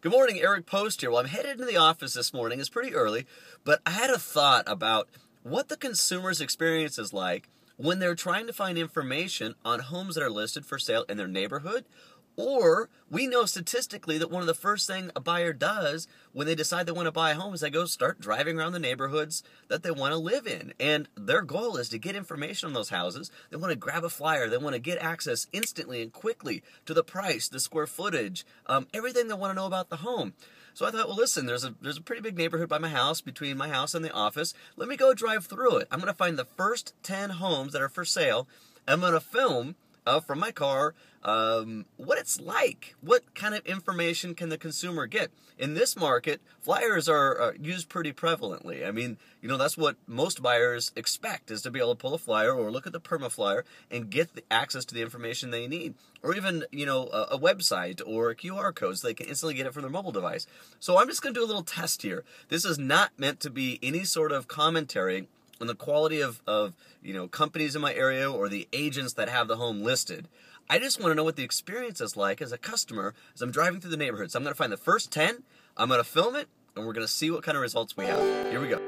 Good morning, Eric Post here. Well, I'm headed into the office this morning. It's pretty early, but I had a thought about what the consumer's experience is like when they're trying to find information on homes that are listed for sale in their neighborhood. Or we know statistically that one of the first things a buyer does when they decide they want to buy a home is they go start driving around the neighborhoods that they want to live in. And their goal is to get information on those houses. They want to grab a flyer. They want to get access instantly and quickly to the price, the square footage, everything they want to know about the home. So I thought, well, listen, there's a pretty big neighborhood by my house, between my house and the office. Let me go drive through it. I'm going to find the first 10 homes that are for sale. I'm going to film from my car what it's like. What kind of information can the consumer get? In this market, flyers are used pretty prevalently. I mean, that's what most buyers expect, is to be able to pull a flyer or look at the perma-flyer and get the access to the information they need. Or even, a website or a QR code so they can instantly get it from their mobile device. So I'm just going to do a little test here. This is not meant to be any sort of commentary on the quality of companies in my area or the agents that have the home listed. I just want to know what the experience is like as a customer as I'm driving through the neighborhood. So I'm going to find the first 10, I'm going to film it, and we're going to see what kind of results we have. Here we go.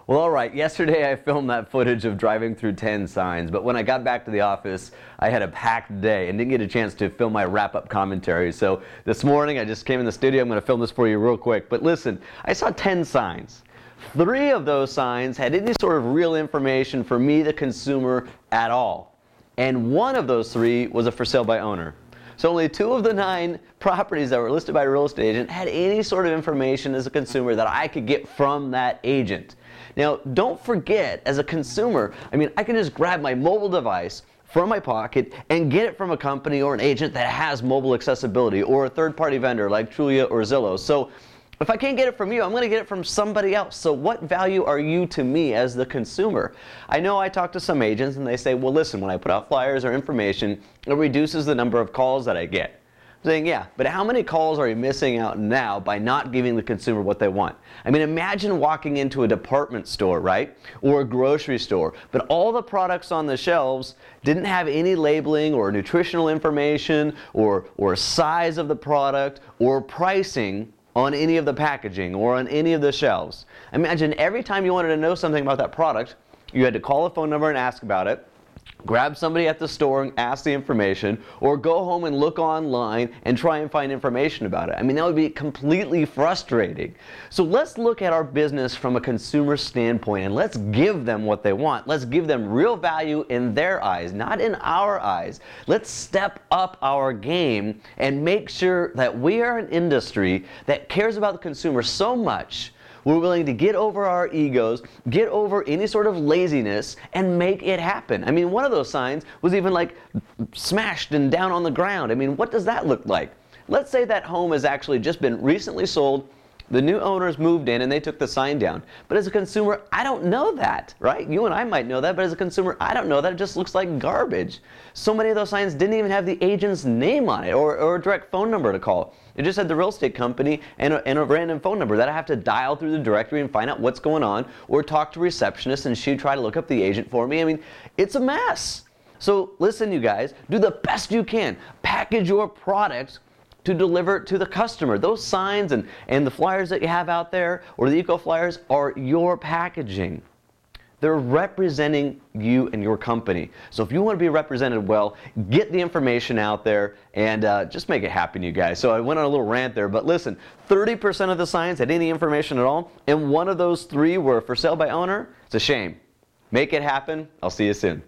Well, all right, yesterday I filmed that footage of driving through 10 signs, but when I got back to the office, I had a packed day and didn't get a chance to film my wrap-up commentary. So this morning I just came in the studio. I'm going to film this for you real quick. But listen, I saw 10 signs. 3 of those signs had any sort of real information for me, the consumer, at all. And 1 of those 3 was a for sale by owner. So only 2 of the 9 properties that were listed by a real estate agent had any sort of information as a consumer that I could get from that agent. Now, don't forget, as a consumer, I can just grab my mobile device from my pocket and get it from a company or an agent that has mobile accessibility, or a third-party vendor like Trulia or Zillow. So if I can't get it from you, I'm going to get it from somebody else. So what value are you to me as the consumer? I know I talk to some agents and they say, well, listen, when I put out flyers or information, it reduces the number of calls that I get. I'm saying, yeah, but how many calls are you missing out now by not giving the consumer what they want? Imagine walking into a department store, right? Or a grocery store, but all the products on the shelves didn't have any labeling or nutritional information or size of the product or pricing on any of the packaging or on any of the shelves. Imagine every time you wanted to know something about that product, you had to call a phone number and ask about it, grab somebody at the store and ask the information, or go home and look online and try and find information about it. That would be completely frustrating. So let's look at our business from a consumer standpoint and let's give them what they want. Let's give them real value in their eyes, not in our eyes. Let's step up our game and make sure that we are an industry that cares about the consumer so much we're willing to get over our egos, get over any sort of laziness, and make it happen. One of those signs was even like smashed and down on the ground. What does that look like? Let's say that home has actually just been recently sold The new owners moved in and they took the sign down. But as a consumer, I don't know that, right? You and I might know that, but as a consumer, I don't know that. It just looks like garbage. So many of those signs didn't even have the agent's name on it or a direct phone number to call. It just had the real estate company and a random phone number that I have to dial through the directory and find out what's going on, or talk to a receptionist and she'd try to look up the agent for me. I mean, it's a mess. So listen, you guys, do the best you can. Package your products to deliver to the customer. Those signs and the flyers that you have out there, or the eco flyers, are your packaging. They're representing you and your company. So if you want to be represented well, get the information out there and just make it happen, you guys. So I went on a little rant there, but listen, 30% of the signs had any information at all, and one of those 3 were for sale by owner. It's a shame. Make it happen. I'll see you soon.